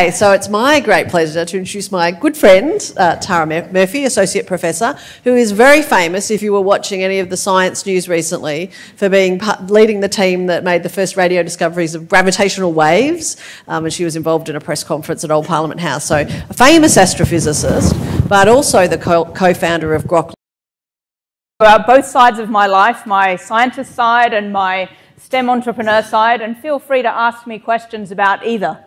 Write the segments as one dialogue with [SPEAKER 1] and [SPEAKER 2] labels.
[SPEAKER 1] Okay, so it's my great pleasure to introduce my good friend, Tara Murphy, Associate Professor, who is very famous, if you were watching any of the science news recently, for leading the team that made the first radio discoveries of gravitational waves, and she was involved in a press conference at Old Parliament House. So a famous astrophysicist, but also the co-founder of Grok.
[SPEAKER 2] Both sides of my life, my scientist side and my STEM entrepreneur side, and feel free to ask me questions about either.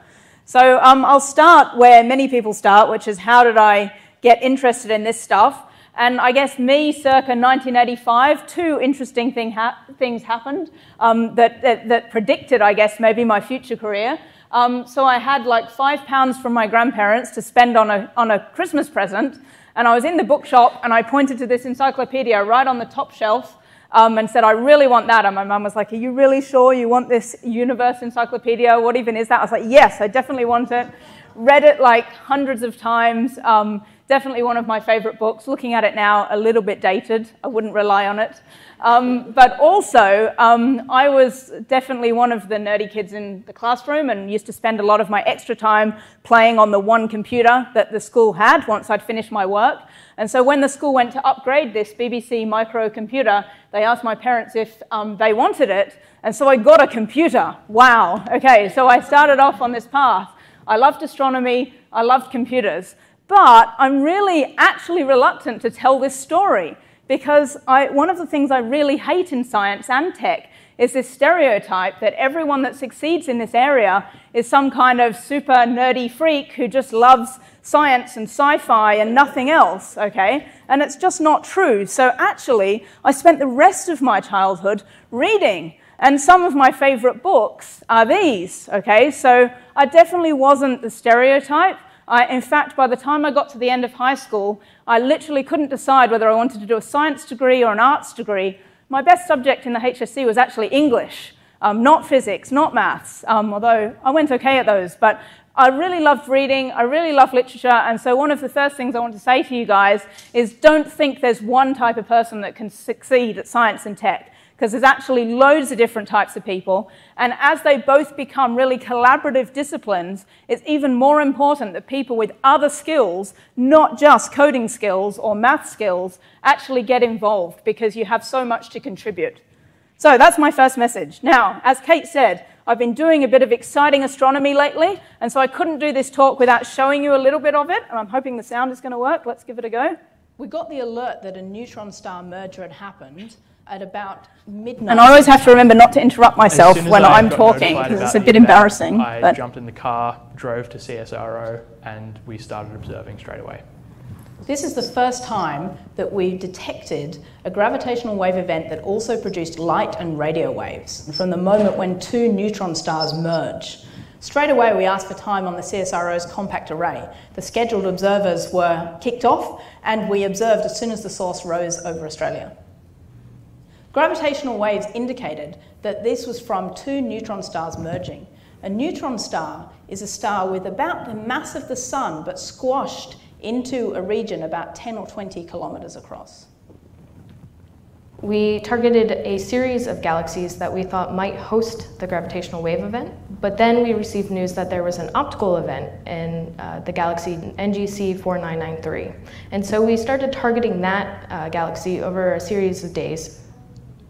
[SPEAKER 2] So I'll start where many people start, which is how did I get interested in this stuff? And I guess me, circa 1985, two interesting things happened that predicted, I guess, maybe my future career. So I had like £5 from my grandparents to spend on a Christmas present, and I was in the bookshop and I pointed to this encyclopedia right on the top shelf and said, I really want that. And my mum was like, are you really sure you want this universe encyclopedia? What even is that? I was like, yes, I definitely want it. Read it like hundreds of times. Definitely one of my favorite books. Looking at it now, a little bit dated. I wouldn't rely on it. But also, I was definitely one of the nerdy kids in the classroom and used to spend a lot of my extra time playing on the one computer that the school had once I'd finished my work. And so when the school went to upgrade this BBC microcomputer, they asked my parents if they wanted it. And so I got a computer. Wow. Okay, so I started off on this path. I loved astronomy. I loved computers. But I'm really actually reluctant to tell this story because one of the things I really hate in science and tech is this stereotype that everyone that succeeds in this area is some kind of super nerdy freak who just loves science and sci-fi and nothing else, okay? And it's just not true. So actually, I spent the rest of my childhood reading, and some of my favorite books are these, okay? So I definitely wasn't the stereotype. In fact, by the time I got to the end of high school, I literally couldn't decide whether I wanted to do a science degree or an arts degree. My best subject in the HSC was actually English, not physics, not maths, although I went okay at those. But I really loved reading, I really loved literature, and so one of the first things I want to say to you guys is don't think there's one type of person that can succeed at science and tech, because there's actually loads of different types of people, and as they both become really collaborative disciplines, it's even more important that people with other skills, not just coding skills or math skills, actually get involved, because you have so much to contribute. So that's my first message. Now, as Kate said, I've been doing a bit of exciting astronomy lately, and so I couldn't do this talk without showing you a little bit of it, and I'm hoping the sound is going to work. Let's give it a go.
[SPEAKER 3] We got the alert that a neutron star merger had happened at about midnight.
[SPEAKER 2] And I always have to remember not to interrupt myself when I'm talking, because it's a bit embarrassing.
[SPEAKER 4] I jumped in the car, drove to CSIRO, and we started observing straight away.
[SPEAKER 3] This is the first time that we detected a gravitational wave event that also produced light and radio waves from the moment when two neutron stars merge. Straight away, we asked for time on the CSIRO's compact array. The scheduled observers were kicked off, and we observed as soon as the source rose over Australia. Gravitational waves indicated that this was from two neutron stars merging. A neutron star is a star with about the mass of the sun, but squashed into a region about 10 or 20 kilometers across.
[SPEAKER 5] We targeted a series of galaxies that we thought might host the gravitational wave event, but then we received news that there was an optical event in the galaxy NGC 4993. And so we started targeting that galaxy over a series of days.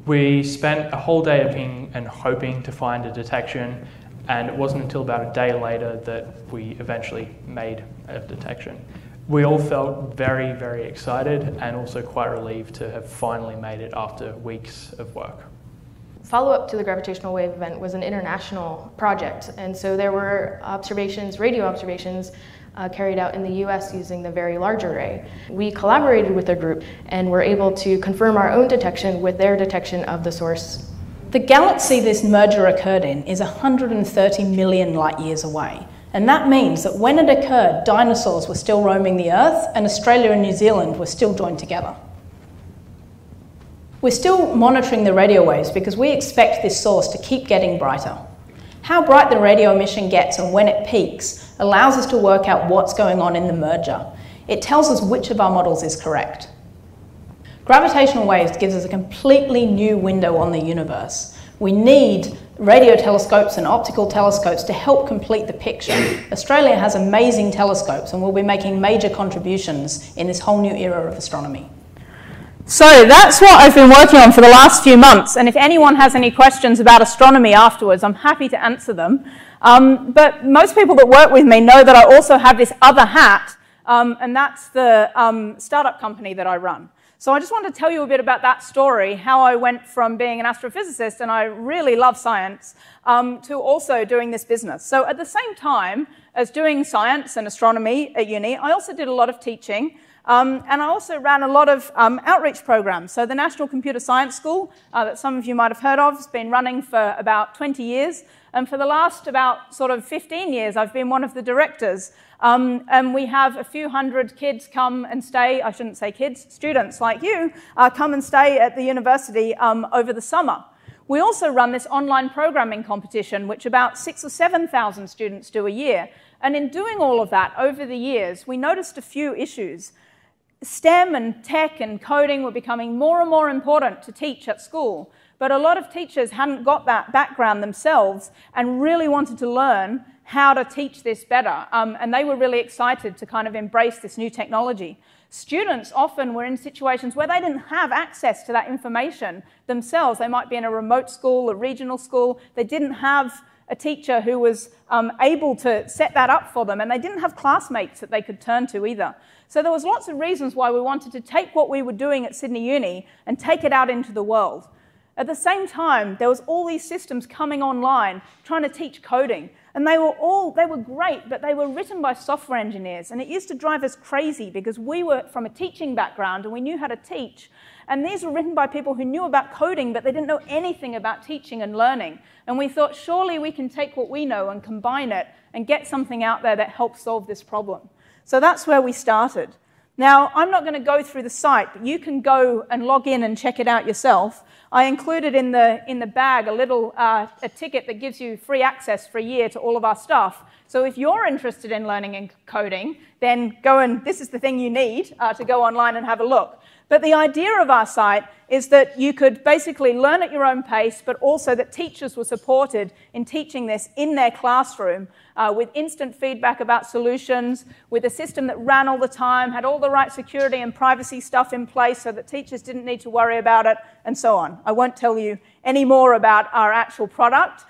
[SPEAKER 4] We spent a whole day looking and hoping to find a detection, and it wasn't until about a day later that we eventually made a detection. We all felt very, very excited and also quite relieved to have finally made it after weeks of work.
[SPEAKER 5] Follow-up to the gravitational wave event was an international project, and so there were observations, radio observations, carried out in the US using the Very Large Array. We collaborated with a group and were able to confirm our own detection with their detection of the source.
[SPEAKER 3] The galaxy this merger occurred in is 130 million light years away. And that means that when it occurred, dinosaurs were still roaming the Earth and Australia and New Zealand were still joined together. We're still monitoring the radio waves because we expect this source to keep getting brighter. How bright the radio emission gets and when it peaks allows us to work out what's going on in the merger. It tells us which of our models is correct. Gravitational waves gives us a completely new window on the universe. We need radio telescopes and optical telescopes to help complete the picture. Australia has amazing telescopes and will be making major contributions in this whole new era of astronomy.
[SPEAKER 2] So that's what I've been working on for the last few months, and if anyone has any questions about astronomy afterwards, I'm happy to answer them. But most people that work with me know that I also have this other hat, and that's the startup company that I run. So I just want to tell you a bit about that story, how I went from being an astrophysicist, and I really love science, to also doing this business. So at the same time as doing science and astronomy at uni, I also did a lot of teaching, and I also ran a lot of outreach programs. So the National Computer Science School, that some of you might have heard of, has been running for about 20 years. And for the last about sort of 15 years, I've been one of the directors. And we have a few hundred kids come and stay, I shouldn't say kids, students like you, come and stay at the university over the summer. We also run this online programming competition, which about 6,000 or 7,000 students do a year. And in doing all of that over the years, we noticed a few issues. STEM and tech and coding were becoming more and more important to teach at school, but a lot of teachers hadn't got that background themselves and really wanted to learn how to teach this better, and they were really excited to kind of embrace this new technology. Students often were in situations where they didn't have access to that information themselves. They might be in a remote school, a regional school. They didn't have a teacher who was able to set that up for them, and they didn't have classmates that they could turn to either. So there was lots of reasons why we wanted to take what we were doing at Sydney Uni and take it out into the world. At the same time, there was all these systems coming online trying to teach coding, and they were great, but they were written by software engineers, and it used to drive us crazy because we were from a teaching background and we knew how to teach, and these were written by people who knew about coding, but they didn't know anything about teaching and learning. And we thought, surely we can take what we know and combine it and get something out there that helps solve this problem. So that's where we started. Now, I'm not going to go through the site, but you can go and log in and check it out yourself. I included in the bag a little a ticket that gives you free access for a year to all of our stuff. So if you're interested in learning and coding, then go and, this is the thing you need to go online and have a look. But the idea of our site is that you could basically learn at your own pace, but also that teachers were supported in teaching this in their classroom with instant feedback about solutions, with a system that ran all the time, had all the right security and privacy stuff in place so that teachers didn't need to worry about it, and so on. I won't tell you any more about our actual product.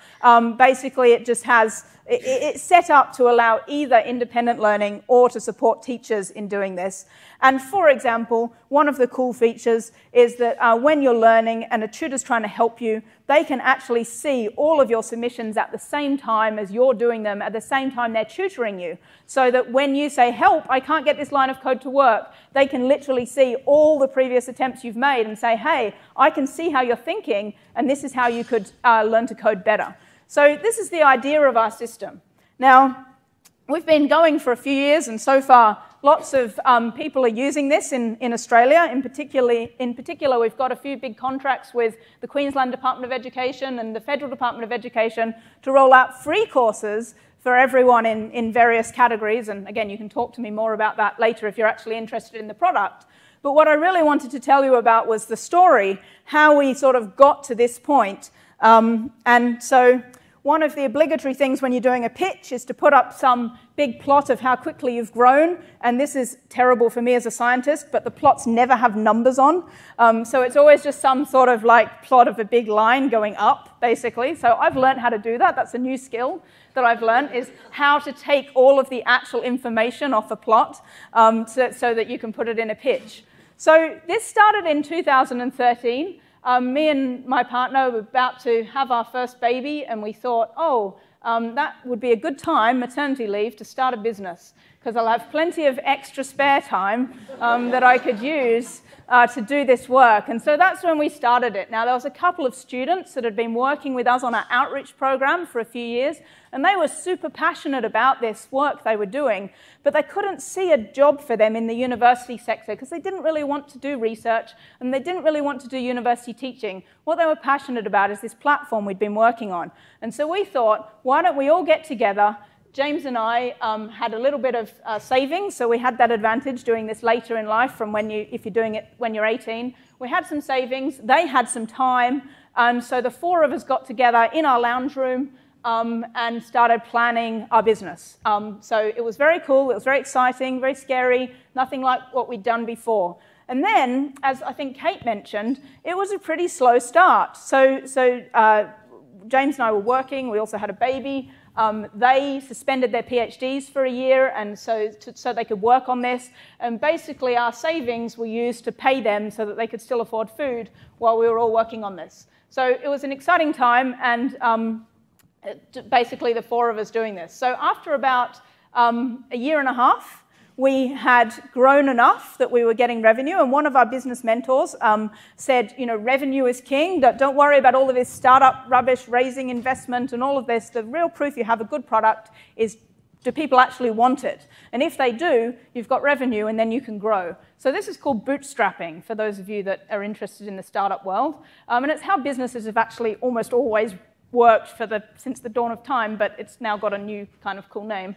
[SPEAKER 2] Basically, it just has, it's set up to allow either independent learning or to support teachers in doing this. And for example, one of the cool features is that when you're learning and a tutor's trying to help you, they can actually see all of your submissions at the same time as you're doing them, at the same time they're tutoring you. So that when you say, help, I can't get this line of code to work, they can literally see all the previous attempts you've made and say, hey, I can see how you're thinking, and this is how you could learn to code better. So this is the idea of our system. Now, we've been going for a few years, and so far lots of people are using this in Australia. In particular, we've got a few big contracts with the Queensland Department of Education and the Federal Department of Education to roll out free courses for everyone in various categories. And again, you can talk to me more about that later if you're actually interested in the product. But what I really wanted to tell you about was the story, how we sort of got to this point. And so one of the obligatory things when you're doing a pitch is to put up some big plot of how quickly you've grown, and this is terrible for me as a scientist, but the plots never have numbers on, so it's always just some sort of like plot of a big line going up, basically. So I've learned how to do that. That's a new skill that I've learned, is how to take all of the actual information off a plot so that you can put it in a pitch. So this started in 2013. Me and my partner were about to have our first baby, and we thought, oh, that would be a good time, maternity leave, to start a business, because I'll have plenty of extra spare time that I could use to do this work. And so that's when we started it. Now, there was a couple of students that had been working with us on our outreach program for a few years, and they were super passionate about this work they were doing, but they couldn't see a job for them in the university sector because they didn't really want to do research and they didn't really want to do university teaching. What they were passionate about is this platform we'd been working on. And so we thought, why don't we all get together? James and I had a little bit of savings, so we had that advantage doing this later in life from if you're doing it when you're 18. We had some savings, they had some time, And so the four of us got together in our lounge room and started planning our business. So it was very cool, it was very exciting, very scary, nothing like what we'd done before. And then, as I think Kate mentioned, it was a pretty slow start. So James and I were working, we also had a baby. They suspended their PhDs for a year, and so they could work on this. And basically, our savings were used to pay them so that they could still afford food while we were all working on this. So it was an exciting time, and basically the four of us doing this. So after about a year and a half, we had grown enough that we were getting revenue, and one of our business mentors said, you know, revenue is king. Don't worry about all of this startup rubbish, raising investment and all of this. The real proof you have a good product is, do people actually want it? And if they do, you've got revenue, and then you can grow. So this is called bootstrapping, for those of you that are interested in the startup world. And it's how businesses have actually almost always worked since the dawn of time, but it's now got a new kind of cool name.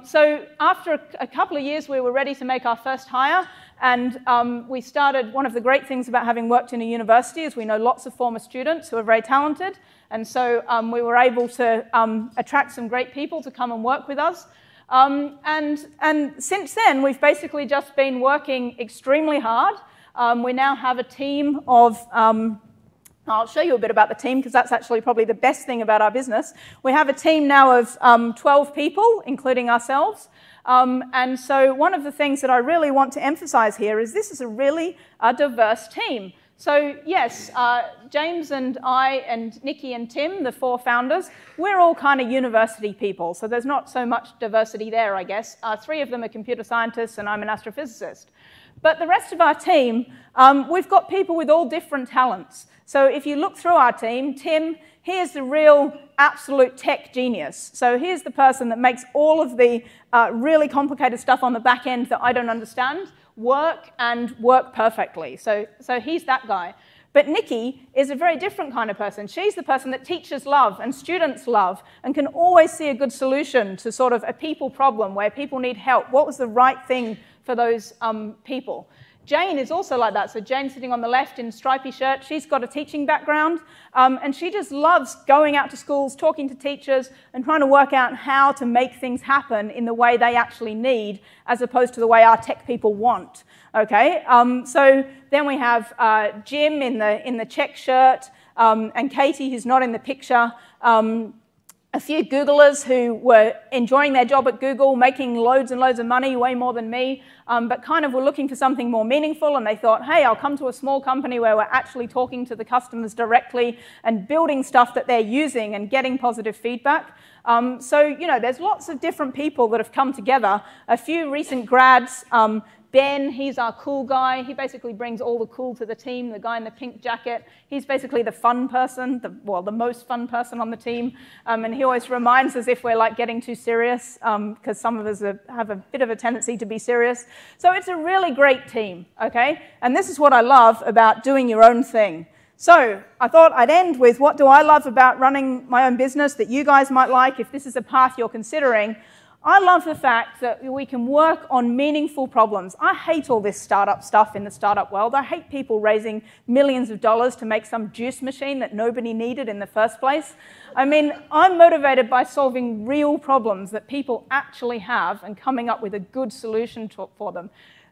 [SPEAKER 2] So after a couple of years, we were ready to make our first hire, and we started. One of the great things about having worked in a university is we know lots of former students who are very talented, and so we were able to attract some great people to come and work with us. And since then, we've basically just been working extremely hard. We now have a team of I'll show you a bit about the team, because that's actually probably the best thing about our business. We have a team now of 12 people, including ourselves. And so one of the things that I really want to emphasize here is this is a really diverse team. So yes, James and I and Nikki and Tim, the four founders, we're all kind of university people. So there's not so much diversity there, I guess. Three of them are computer scientists, and I'm an astrophysicist. But the rest of our team, we've got people with all different talents. So if you look through our team, Tim, here's the real absolute tech genius. So here's the person that makes all of the really complicated stuff on the back end that I don't understand work perfectly. So he's that guy. But Nikki is a very different kind of person. She's the person that teachers love and students love and can always see a good solution to sort of a people problem where people need help. What was the right thing for those people? Jane is also like that. So Jane's sitting on the left in stripy shirt. She's got a teaching background, and she just loves going out to schools, talking to teachers, and trying to work out how to make things happen in the way they actually need, as opposed to the way our tech people want. Okay. So then we have Jim in the check shirt, and Katie, who's not in the picture. A few Googlers who were enjoying their job at Google, making loads and loads of money, way more than me, but kind of were looking for something more meaningful, and they thought, hey, I'll come to a small company where we're actually talking to the customers directly and building stuff that they're using and getting positive feedback. So, you know, there's lots of different people that have come together. A few recent grads, Ben, he's our cool guy. He basically brings all the cool to the team, the guy in the pink jacket. He's basically the fun person, the most fun person on the team. And he always reminds us if we're like getting too serious, because some of us have a bit of a tendency to be serious. So it's a really great team, okay? And this is what I love about doing your own thing. So I thought I'd end with what do I love about running my own business that you guys might like if this is a path you're considering. I love the fact that we can work on meaningful problems. I hate all this startup stuff in the startup world. I hate people raising millions of dollars to make some juice machine that nobody needed in the first place. I mean, I'm motivated by solving real problems that people actually have and coming up with a good solution for them.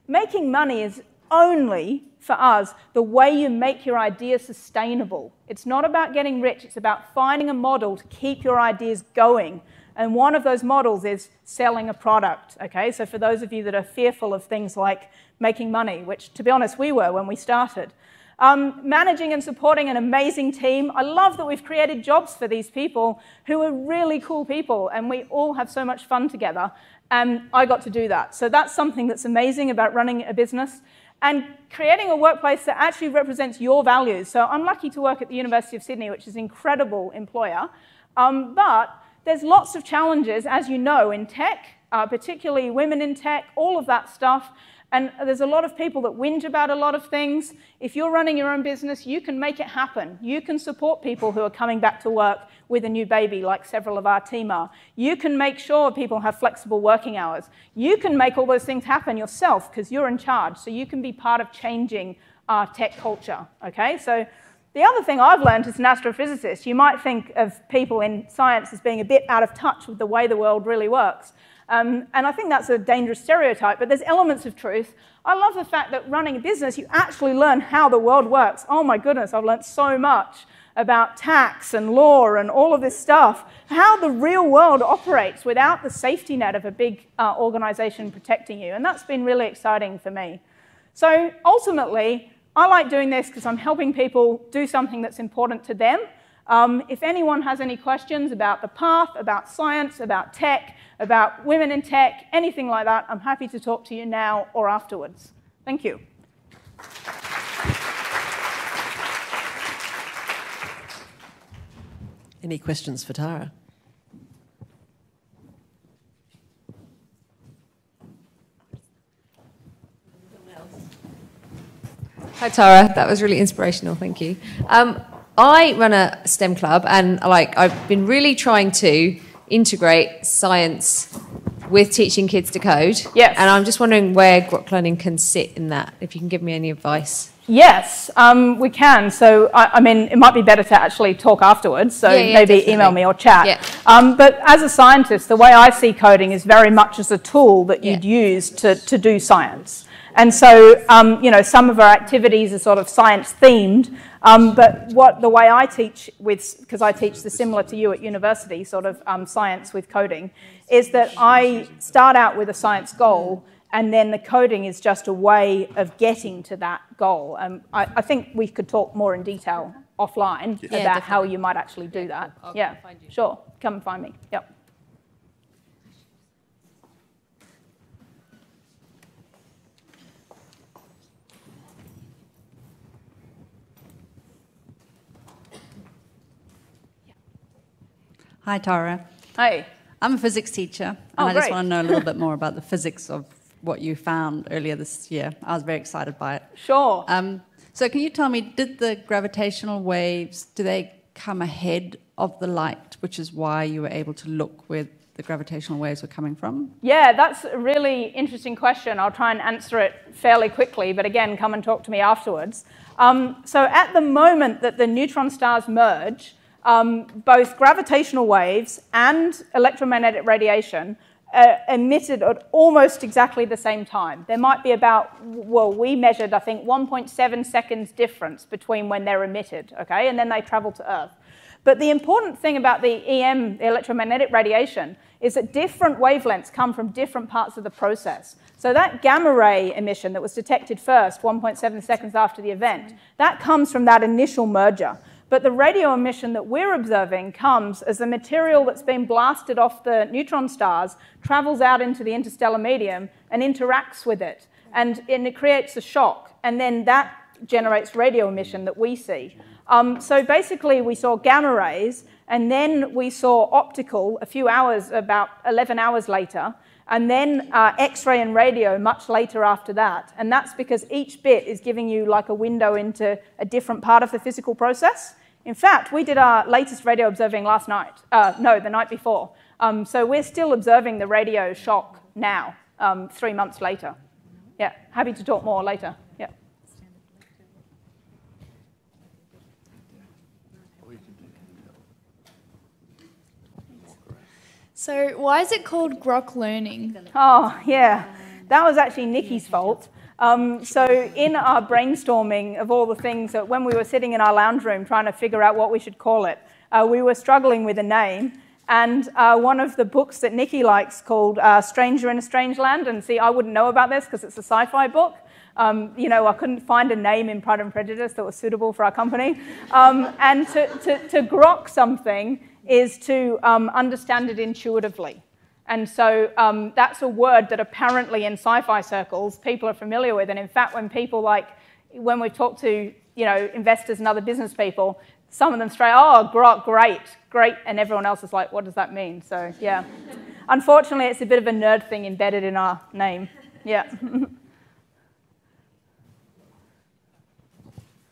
[SPEAKER 2] Making money is only, for us, the way you make your idea sustainable. It's not about getting rich. It's about finding a model to keep your ideas going. And one of those models is selling a product, okay? So for those of you that are fearful of things like making money, which, to be honest, we were when we started. Managing and supporting an amazing team. I love that we've created jobs for these people who are really cool people, and we all have so much fun together, and I got to do that. So that's something that's amazing about running a business. And creating a workplace that actually represents your values. So I'm lucky to work at the University of Sydney, which is an incredible employer, but there's lots of challenges, as you know, in tech, particularly women in tech, all of that stuff. And there's a lot of people that whinge about a lot of things. If you're running your own business, you can make it happen. You can support people who are coming back to work with a new baby, like several of our team are. You can make sure people have flexible working hours. You can make all those things happen yourself because you're in charge. So you can be part of changing our tech culture, okay? So The other thing I've learned as an astrophysicist, you might think of people in science as being a bit out of touch with the way the world really works. And I think that's a dangerous stereotype, but there's elements of truth. I love the fact that running a business, you actually learn how the world works. Oh my goodness, I've learned so much about tax and law and all of this stuff, how the real world operates without the safety net of a big organization protecting you. And that's been really exciting for me. So ultimately, I like doing this because I'm helping people do something that's important to them. If anyone has any questions about the path, about science, about tech, about women in tech, anything like that, I'm happy to talk to you now or afterwards. Thank you.
[SPEAKER 1] Any questions for Tara?
[SPEAKER 6] Hi Tara, that was really inspirational, thank you. I run a STEM club and I've been really trying to integrate science with teaching kids to code.
[SPEAKER 2] Yes.
[SPEAKER 6] And I'm just wondering where Grok learning can sit in that, if you can give me any advice.
[SPEAKER 2] Yes, we can. So, I mean, it might be better to actually talk afterwards, so maybe definitely. Email me or chat.
[SPEAKER 6] Yeah.
[SPEAKER 2] But as a scientist, the way I see coding is very much as a tool that you'd use to do science. And so, you know, some of our activities are sort of science-themed, but the way I teach, because I teach similar to you at university, sort of science with coding, is that I start out with a science goal, and then the coding is just a way of getting to that goal. I think we could talk more in detail offline about definitely. How you might actually do that.
[SPEAKER 6] I'll find you.
[SPEAKER 2] Sure. Come and find me. Yep.
[SPEAKER 7] Hi, Tara.
[SPEAKER 2] Hi.
[SPEAKER 7] I'm a physics teacher, and I just want to know a little bit more about the physics of what you found earlier this year. I was very excited by it.
[SPEAKER 2] Sure.
[SPEAKER 7] So can you tell me, did the gravitational waves, do they come ahead of the light, which is why you were able to look where the gravitational waves were coming from?
[SPEAKER 2] Yeah, that's a really interesting question. I'll try and answer it fairly quickly, but again, come and talk to me afterwards. So at the moment that the neutron stars merge, both gravitational waves and electromagnetic radiation are emitted at almost exactly the same time. There might be about, well, we measured, I think, 1.7 seconds difference between when they're emitted, okay, and then they travel to Earth. But the important thing about the EM, the electromagnetic radiation, is that different wavelengths come from different parts of the process. So that gamma ray emission that was detected first, 1.7 seconds after the event, that comes from that initial merger. But the radio emission that we're observing comes as the material that's been blasted off the neutron stars travels out into the interstellar medium and interacts with it. And it creates a shock. And then that generates radio emission that we see. So basically, we saw gamma rays, and then we saw optical a few hours, about 11 hours later, and then X-ray and radio much later after that. And that's because each bit is giving you like a window into a different part of the physical process. In fact, we did our latest radio observing last night. No, the night before. So we're still observing the radio shock now, 3 months later. Yeah, happy to talk more later. Yeah.
[SPEAKER 8] So why is it called Grok learning?
[SPEAKER 2] Oh, yeah. That was actually Nikki's fault. So in our brainstorming of all the things that when we were sitting in our lounge room trying to figure out what we should call it, we were struggling with a name. And one of the books that Nikki likes called Stranger in a Strange Land, and see, I wouldn't know about this because it's a sci-fi book. You know, I couldn't find a name in Pride and Prejudice that was suitable for our company. And to grok something is to understand it intuitively. And so that's a word that apparently in sci-fi circles people are familiar with. And in fact, when we talk to, you know, investors and other business people, some of them straight, oh, Grok, great. And everyone else is like, what does that mean? So, yeah. Unfortunately, it's a bit of a nerd thing embedded in our name. Yeah.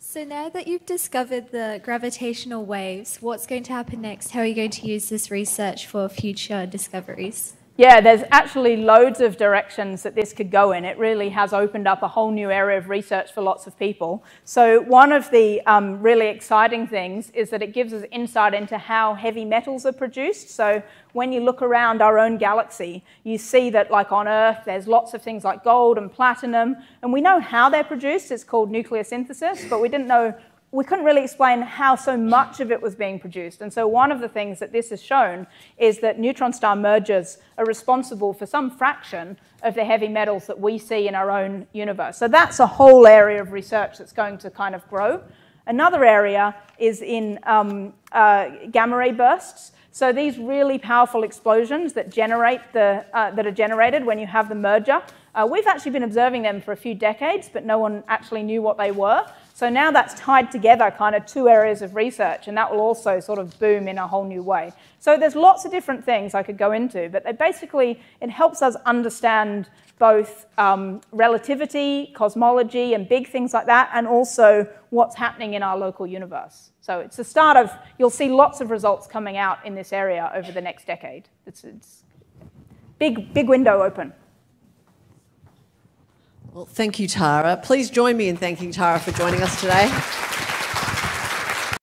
[SPEAKER 8] So now that you've discovered the gravitational waves, what's going to happen next? How are you going to use this research for future discoveries?
[SPEAKER 2] Yeah, there's actually loads of directions that this could go in. It really has opened up a whole new area of research for lots of people. So one of the really exciting things is that it gives us insight into how heavy metals are produced. So when you look around our own galaxy, you see that, like on Earth, there's lots of things like gold and platinum, and we know how they're produced. It's called nucleosynthesis, but we couldn't really explain how so much of it was being produced. And so one of the things that this has shown is that neutron star mergers are responsible for some fraction of the heavy metals that we see in our own universe. So that's a whole area of research that's going to kind of grow. Another area is in gamma ray bursts. So these really powerful explosions that are generated when you have the merger. We've actually been observing them for a few decades, but no one actually knew what they were. So now that's tied together kind of two areas of research, and that will also sort of boom in a whole new way. So there's lots of different things I could go into, but it helps us understand both relativity, cosmology, and big things like that, and also what's happening in our local universe. So it's the start of, you'll see lots of results coming out in this area over the next decade. It's big window open.
[SPEAKER 1] Well, thank you, Tara. Please join me in thanking Tara for joining us today.